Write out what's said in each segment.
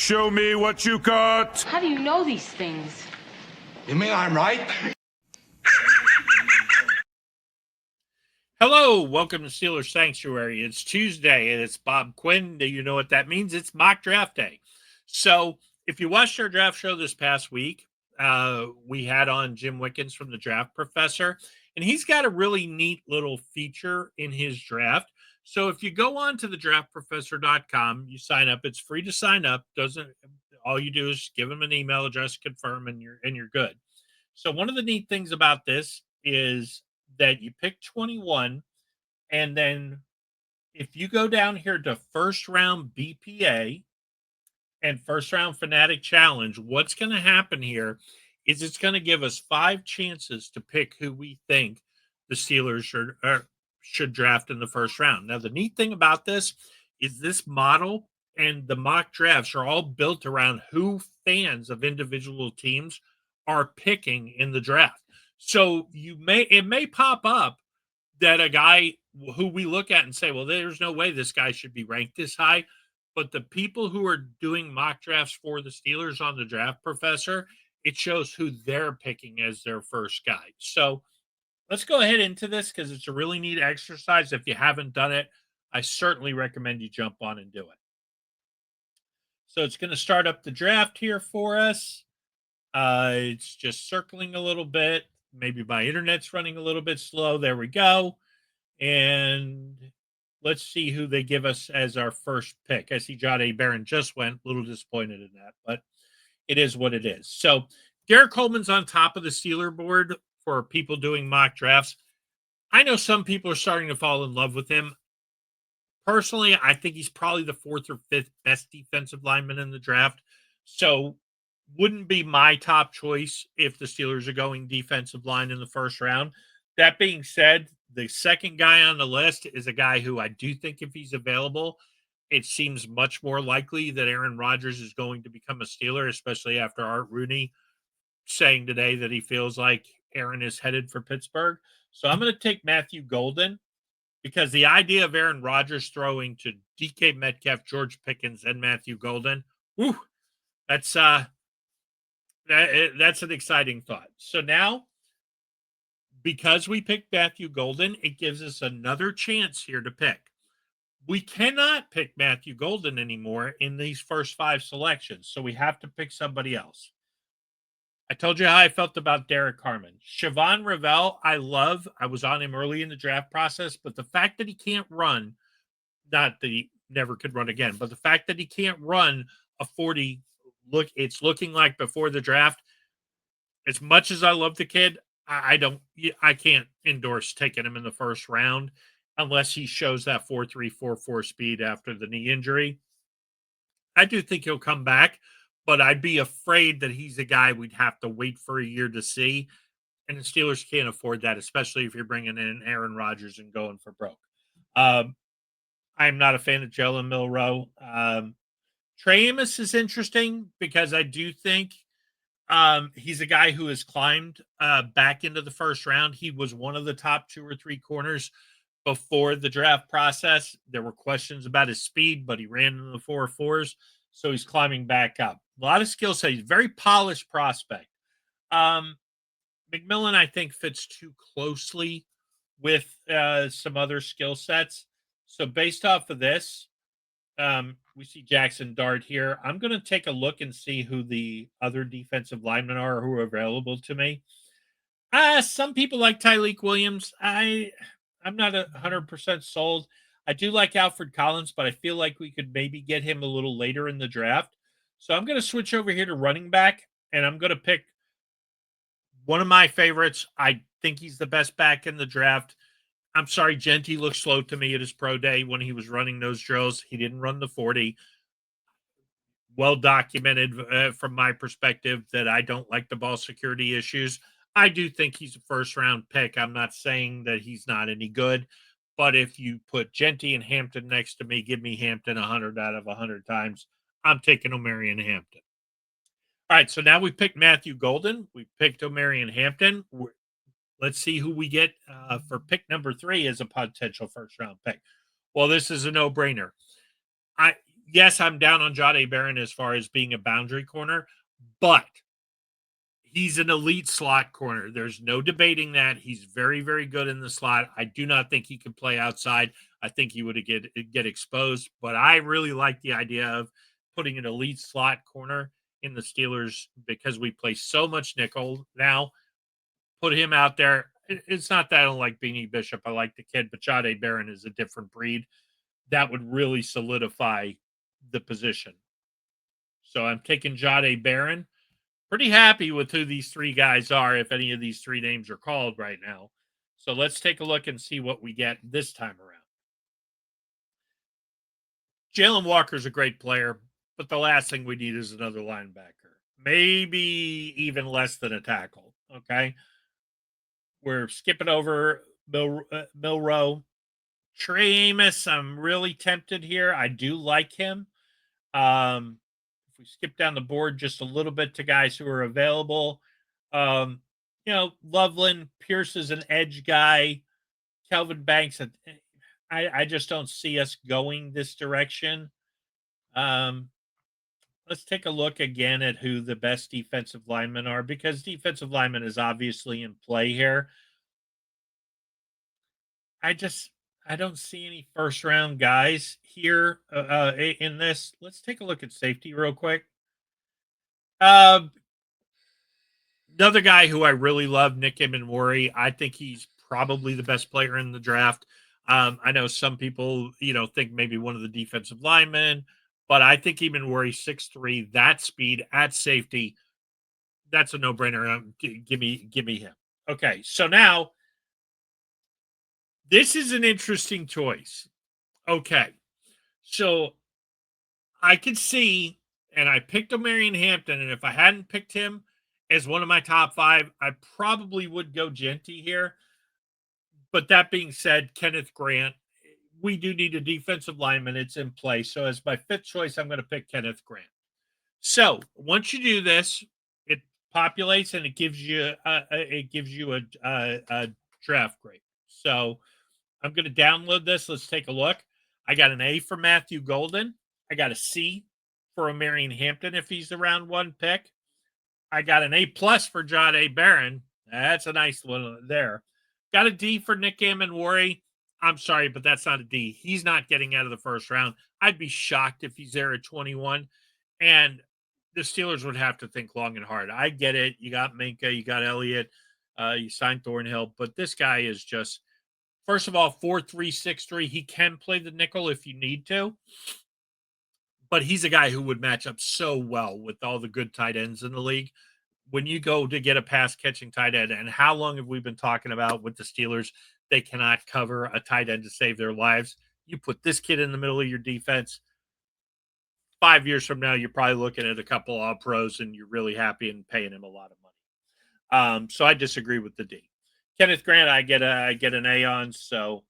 Show me what you got. How do you know these things? You mean I'm right? Hello, welcome to Steelers Sanctuary. It's Tuesday and it's Bob Quinn. Do you know what that means? It's mock draft day. So, if you watched our draft show this past week, we had on Jim Wickens from the Draft Professor, and he's got a really neat little feature in his draft. So, if you go on to thedraftprofessor.com, you sign up. It's free to sign up. Doesn't all you do is give him an email address, confirm, and you're good. So, one of the neat things about this is that you pick 21, and then if you go down here to first round BPA and first round Fanatic Challenge, what's going to happen here is it's going to give us 5 chances to pick who we think the Steelers should draft in the first round. Now, the neat thing about this is this model and the mock drafts are all built around who fans of individual teams are picking in the draft. So it may pop up that a guy who we look at and say, well, there's no way this guy should be ranked this high. But the people who are doing mock drafts for the Steelers on the Draft Professor, it shows who they're picking as their first guy. So let's go ahead into this because it's a really neat exercise. If you haven't done it, I certainly recommend you jump on and do it. So it's going to start up the draft here for us. It's just circling a little bit. Maybe my internet's running a little bit slow. There we go. And let's see who they give us as our first pick. I see John A. Barron just went. A little disappointed in that, but it is what it is. So Derek Coleman's on top of the Steeler board for people doing mock drafts. I know some people are starting to fall in love with him. Personally, I think he's probably the 4th or 5th best defensive lineman in the draft. So wouldn't be my top choice if the Steelers are going defensive line in the first round. That being said, the second guy on the list is a guy who I do think if he's available, it seems much more likely that Aaron Rodgers is going to become a Steeler, especially after Art Rooney saying today that he feels like Aaron is headed for Pittsburgh. So I'm going to take Matthew Golden because the idea of Aaron Rodgers throwing to DK Metcalf, George Pickens, and Matthew Golden, whew, that's an exciting thought. So now, because we picked Matthew Golden, it gives us another chance here to pick. We cannot pick Matthew Golden anymore in these first 5 selections, so we have to pick somebody else. I told you how I felt about Derek Harmon. Siobhan Revell, I love. I was on him early in the draft process, but the fact that he can't run, not that he never could run again, but the fact that he can't run a 40, it's looking like before the draft, as much as I love the kid, I can't endorse taking him in the first round unless he shows that 4.3, 4.4 speed after the knee injury. I do think he'll come back, but I'd be afraid that he's a guy we'd have to wait for a year to see. And the Steelers can't afford that, especially if you're bringing in Aaron Rodgers and going for broke. I'm not a fan of Jalen Milroe. Trey Amos is interesting because I do think he's a guy who has climbed back into the first round. He was one of the top 2 or 3 corners before the draft process. There were questions about his speed, but he ran in the 4.4s, so he's climbing back up. A lot of skill set. He's a very polished prospect. McMillan, I think, fits too closely with some other skill sets. So based off of this, we see Jackson Dart here. I'm going to take a look and see who the other defensive linemen are who are available to me. Some people like Tyleik Williams. I'm not 100% sold. I do like Alfred Collins, but I feel like we could maybe get him a little later in the draft. So I'm going to switch over here to running back, and I'm going to pick one of my favorites. I think he's the best back in the draft. I'm sorry, Genty looked slow to me at his pro day when he was running those drills. He didn't run the 40. Well documented from my perspective that I don't like the ball security issues. I do think he's a first round pick. I'm not saying that he's not any good, but if you put Genty and Hampton next to me, give me Hampton 100 out of 100 times. I'm taking Omarion Hampton. All right, so now we picked Matthew Golden. We picked Omarion Hampton. Let's see who we get for pick number 3 as a potential first round pick. Well, this is a no-brainer. yes, I'm down on Jahdae Barron as far as being a boundary corner, but he's an elite slot corner. There's no debating that. He's very, very good in the slot. I do not think he can play outside. I think he would get exposed, but I really like the idea of putting an elite slot corner in the Steelers because we play so much nickel now. Put him out there. It's not that I don't like Beanie Bishop. I like the kid, but Jahdae Barron is a different breed. That would really solidify the position. So I'm taking Jahdae Barron. Pretty happy with who these three guys are, if any of these three names are called right now. So let's take a look and see what we get this time around. Jalen Walker's a great player, but the last thing we need is another linebacker. Maybe even less than a tackle. Okay. We're skipping over Milroe. Trey Amos, I'm really tempted here. I do like him. If we skip down the board just a little bit to guys who are available, Loveland, Pierce is an edge guy. Kelvin Banks, I just don't see us going this direction. Let's take a look again at who the best defensive linemen are, because defensive lineman is obviously in play here. I don't see any first round guys here in this. Let's take a look at safety real quick. Another guy who I really love, Nick Emmanwori. I think he's probably the best player in the draft. I know some people, think maybe one of the defensive linemen, but I think Emmanwori 6'3", that speed at safety, that's a no-brainer. Give me him. Okay, so now this is an interesting choice. Okay, so I could see, and I picked Omarion Hampton, and if I hadn't picked him as one of my top 5, I probably would go Genty here. But that being said, Kenneth Grant, we do need a defensive lineman. It's in play. So as my 5th choice, I'm going to pick Kenneth Grant. So once you do this, it populates and it gives you a draft grade. So I'm going to download this. Let's take a look. I got an A for Matthew Golden. I got a C for Omarion Hampton if he's the round 1 pick. I got an A+ for Jahdae Barron. That's a nice one there. Got a D for Nick Emmanwori. I'm sorry, but that's not a D. He's not getting out of the first round. I'd be shocked if he's there at 21. And the Steelers would have to think long and hard. I get it. You got Minkah, you got Elliott, you signed Thornhill, but this guy is just, first of all, 4'3", 6'3". He can play the nickel if you need to, but he's a guy who would match up so well with all the good tight ends in the league. When you go to get a pass catching tight end, and how long have we been talking about with the Steelers? They cannot cover a tight end to save their lives. You put this kid in the middle of your defense. 5 years from now, you're probably looking at a couple all pros and you're really happy and paying him a lot of money. So I disagree with the D. Kenneth Grant, I get an A on. So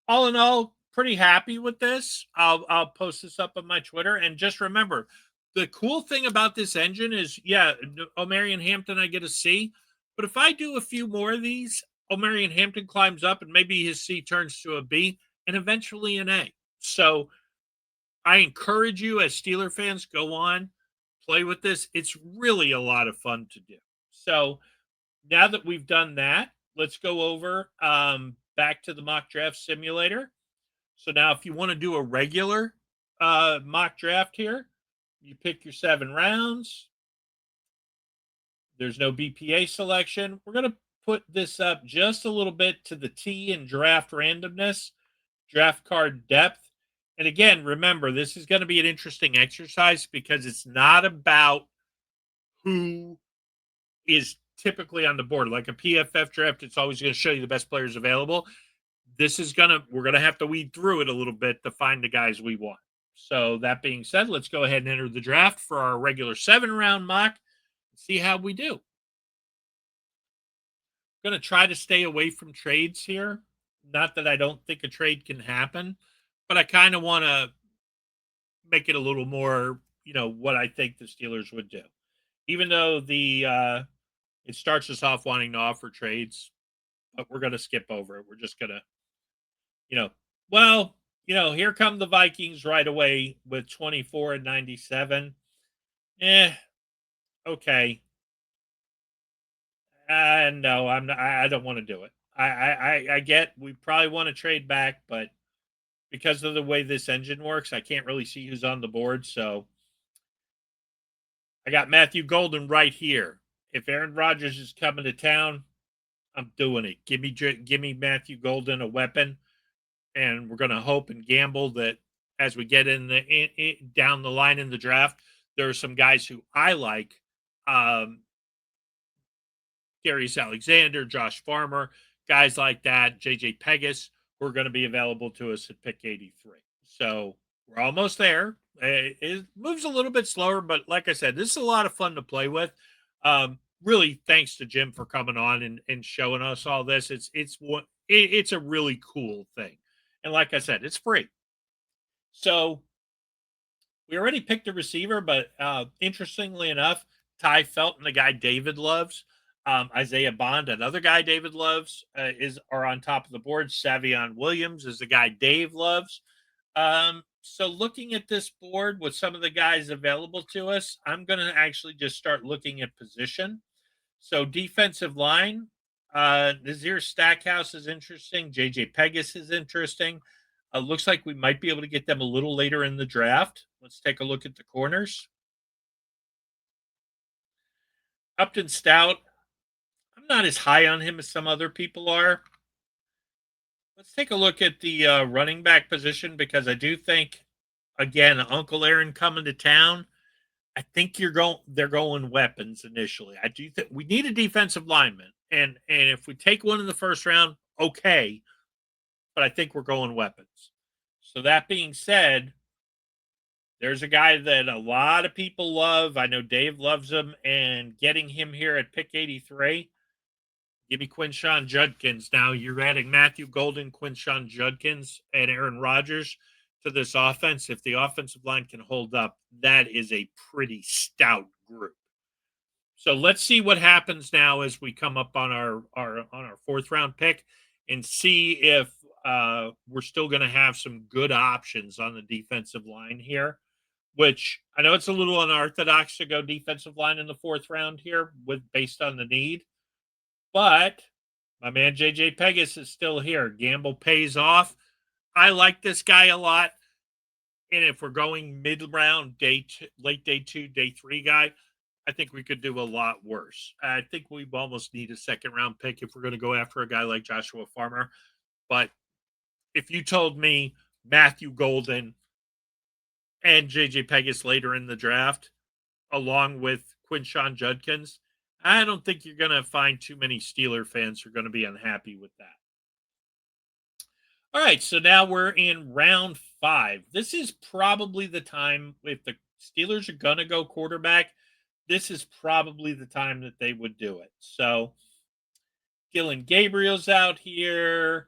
all in all, pretty happy with this. I'll post this up on my Twitter. And just remember, the cool thing about this engine is, Omarion Hampton, I get a C. But if I do a few more of these, Omarion Hampton climbs up and maybe his C turns to a B and eventually an A. So I encourage you as Steeler fans, go on, play with this. It's really a lot of fun to do. So now that we've done that, let's go over back to the mock draft simulator. So now if you want to do a regular mock draft here, you pick your 7 rounds. There's no BPA selection. We're going to put this up just a little bit to the T in draft randomness, draft card depth. And again, remember, this is going to be an interesting exercise because it's not about who is typically on the board. Like a PFF draft, it's always going to show you the best players available. We're going to have to weed through it a little bit to find the guys we want. So that being said, let's go ahead and enter the draft for our regular 7-round mock and see how we do. I'm going to try to stay away from trades here. Not that I don't think a trade can happen, but I kind of want to make it a little more, what I think the Steelers would do. Even though it starts us off wanting to offer trades, but we're going to skip over it. We're just going to, here come the Vikings right away with 24 and 97. Okay. No, I'm not. I don't want to do it. I get we probably want to trade back, but because of the way this engine works, I can't really see who's on the board. So I got Matthew Golden right here. If Aaron Rodgers is coming to town, I'm doing it. Give me Matthew Golden, a weapon, and we're going to hope and gamble that as we get down the line in the draft, there are some guys who I like. Darius Alexander, Josh Farmer, guys like that, JJ Pegas, who are going to be available to us at pick 83. So we're almost there. It moves a little bit slower, but like I said, this is a lot of fun to play with. Really, thanks to Jim for coming on and showing us all this. It's a really cool thing, and like I said, it's free. So we already picked a receiver, but interestingly enough, Ty Felton, the guy David loves, Isaiah Bond, another guy David loves, are on top of the board. Savion Williams is the guy Dave loves. So looking at this board with some of the guys available to us, I'm going to actually just start looking at position. So defensive line, Nazir Stackhouse is interesting. JJ Pegas is interesting. Looks like we might be able to get them a little later in the draft. Let's take a look at the corners. Upton Stout, I'm not as high on him as some other people are. Let's take a look at the running back position because I do think, again, Uncle Aaron coming to town. I think they're going weapons initially. I do think we need a defensive lineman, and if we take one in the first round, okay. But I think we're going weapons. So that being said, there's a guy that a lot of people love. I know Dave loves him, and getting him here at pick 83. Give me Quinshon Judkins. Now you're adding Matthew Golden, Quinshon Judkins, and Aaron Rodgers to this offense. If the offensive line can hold up, that is a pretty stout group. So let's see what happens now as we come up on our fourth round pick and see if we're still going to have some good options on the defensive line here. Which I know it's a little unorthodox to go defensive line in the fourth round here based on the need, but my man JJ Pegas is still here. Gamble pays off. I like this guy a lot. And if we're going mid round, late day 2, day 3 guy, I think we could do a lot worse. I think we almost need a second round pick if we're going to go after a guy like Joshua Farmer. But if you told me Matthew Golden and JJ Pegas later in the draft, along with Quinshon Judkins, I don't think you're going to find too many Steeler fans who are going to be unhappy with that. All right, so now we're in round 5. This is probably the time, if the Steelers are going to go quarterback, this is probably the time that they would do it. So Dylan Gabriel's out here.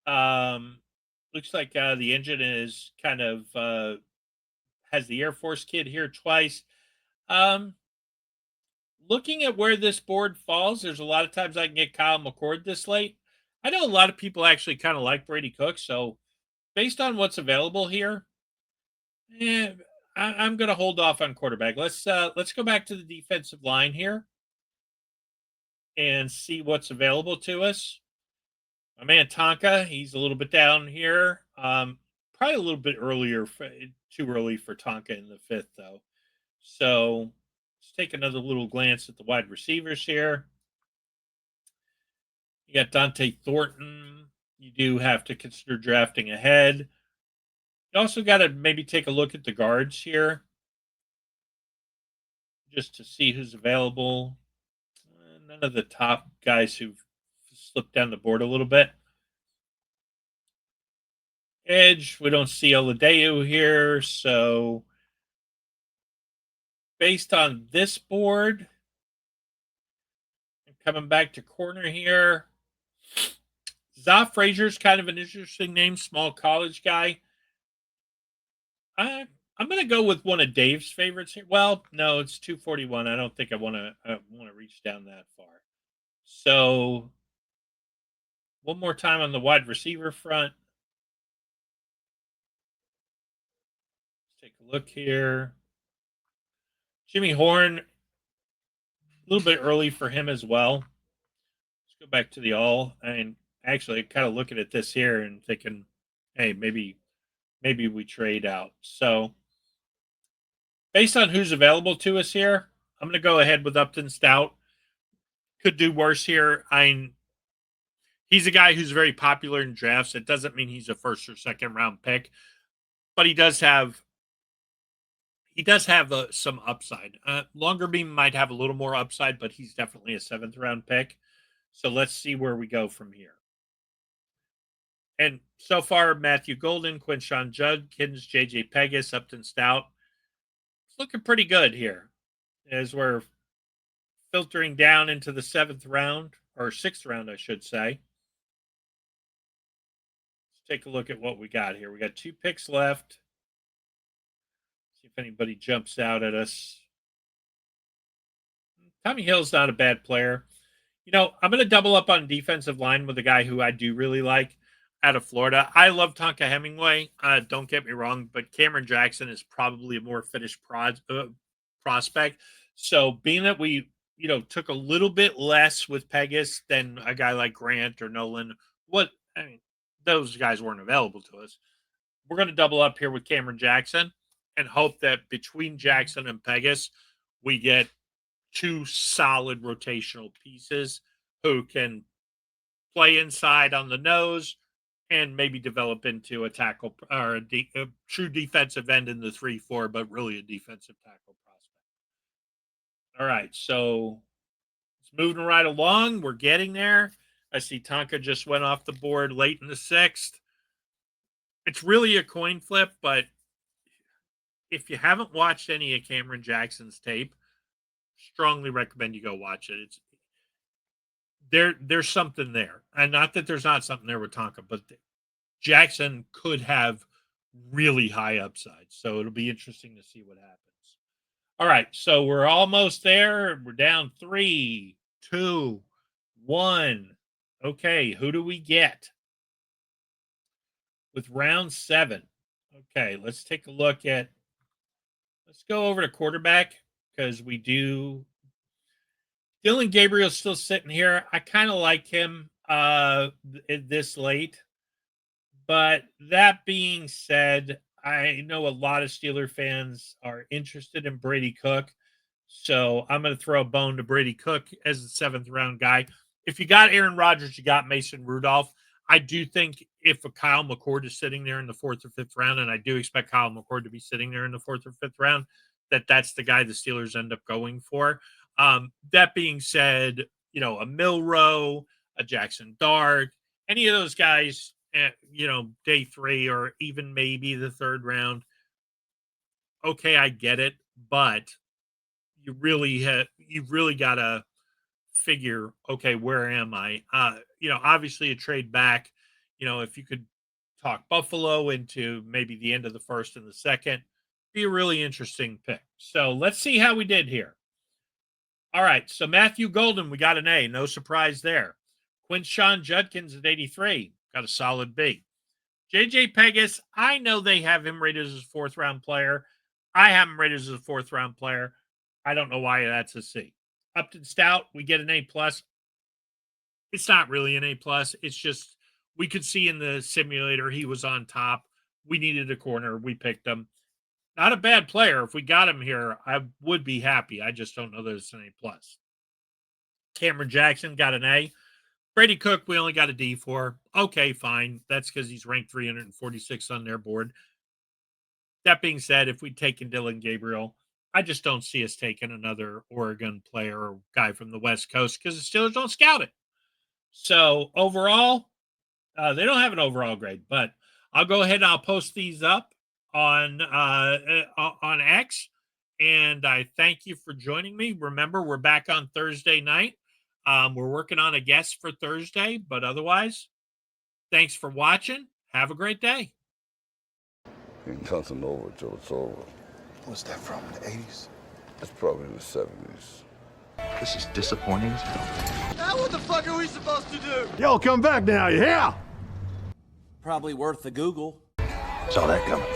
Looks like the engine is kind of has the Air Force kid here twice. Looking at where this board falls, there's a lot of times I can get Kyle McCord this late. I know a lot of people actually kind of like Brady Cook, so based on what's available here, I'm going to hold off on quarterback. Let's go back to the defensive line here and see what's available to us. My man Tonka, he's a little bit down here. Probably a little bit too early for Tonka in the 5th, though. So let's take another little glance at the wide receivers here. You got Dante Thornton. You do have to consider drafting ahead. You also got to maybe take a look at the guards here just to see who's available. None of the top guys who've slipped down the board a little bit. Edge, we don't see Oladeu here, so based on this board, I'm coming back to corner here. Za Frazier's kind of an interesting name, small college guy. I'm going to go with one of Dave's favorites here. Well, no, it's 241. I don't think I want to reach down that far. So one more time on the wide receiver front. take a look here. Jimmy Horn, a little bit early for him as well. Let's go back to the all. And actually, kind of looking at this here and thinking, hey, maybe we trade out. So based on who's available to us here, I'm going to go ahead with Upton Stout. Could do worse here. He's a guy who's very popular in drafts. It doesn't mean he's a first or second round pick, but he does have some upside. Longerbeam might have a little more upside, but he's definitely a 7th round pick. So let's see where we go from here. And so far, Matthew Golden, Quinshon Judkins, JJ Pegas, Upton Stout. It's looking pretty good here as we're filtering down into the 7th round, or 6th round, I should say. Let's take a look at what we got here. We got 2 picks left. See if anybody jumps out at us. Tommy Hill's not a bad player. You know, I'm going to double up on defensive line with a guy who I do really like out of Florida. I love Tonka Hemingway. Don't get me wrong, but Cameron Jackson is probably a more finished prospect. So being that we, took a little bit less with Pegas than a guy like Grant or Nolan, those guys weren't available to us. We're going to double up here with Cameron Jackson and hope that between Jackson and Pegas, we get 2 solid rotational pieces who can play inside on the nose and maybe develop into a tackle or a true defensive end in the 3-4, but really a defensive tackle prospect. All right, so it's moving right along. We're getting there. I see Tonka just went off the board late in the 6th. It's really a coin flip, but if you haven't watched any of Cameron Jackson's tape, strongly recommend you go watch it. It's there's something there, and not that there's not something there with Tonka, but Jackson could have really high upside. So it'll be interesting to see what happens. All right, so we're almost there. We're down 3, 2, 1. Okay, who do we get with round 7? Okay, let's take a look at. Let's go over to quarterback because we do. Dylan Gabriel's still sitting here. I kind of like him this late. But that being said, I know a lot of Steeler fans are interested in Brady Cook. So I'm going to throw a bone to Brady Cook as the 7th round guy. If you got Aaron Rodgers, you got Mason Rudolph. I do think if a Kyle McCord is sitting there in the 4th or 5th round, and I do expect Kyle McCord to be sitting there in the 4th or 5th round, that's the guy the Steelers end up going for. That being said, a Milroe, a Jackson Dart, any of those guys, day 3 or even maybe the 3rd round. Okay, I get it, but you've really got to figure, okay, where am I? Obviously a trade back, if you could talk Buffalo into maybe the end of the 1st and the 2nd, be a really interesting pick. So let's see how we did here. All right, so Matthew Golden, we got an A. No surprise there. Quinshon Judkins at 83, got a solid B. JJ Pegas, I know they have him rated as a 4th round player. I have him rated as a 4th round player. I don't know why that's a C. Upton Stout, we get an A+. It's not really an A+. It's just we could see in the simulator he was on top. We needed a corner. We picked him. Not a bad player. If we got him here, I would be happy. I just don't know that it's an A+. Cameron Jackson got an A. Brady Cook, we only got a D for. Okay, fine. That's because he's ranked 346 on their board. That being said, if we'd taken Dylan Gabriel, I just don't see us taking another Oregon player or guy from the West Coast because the Steelers don't scout it. So overall, they don't have an overall grade, but I'll go ahead and I'll post these up on X. And I thank you for joining me. Remember, we're back on Thursday night. We're working on a guest for Thursday, but otherwise, thanks for watching. Have a great day. Ain't nothing over till it's over. What's that from, the 80s? It's probably in the 70s. This is disappointing as hell. Now what the fuck are we supposed to do? Yo, come back now, you hear? Probably worth the Google. Saw that coming.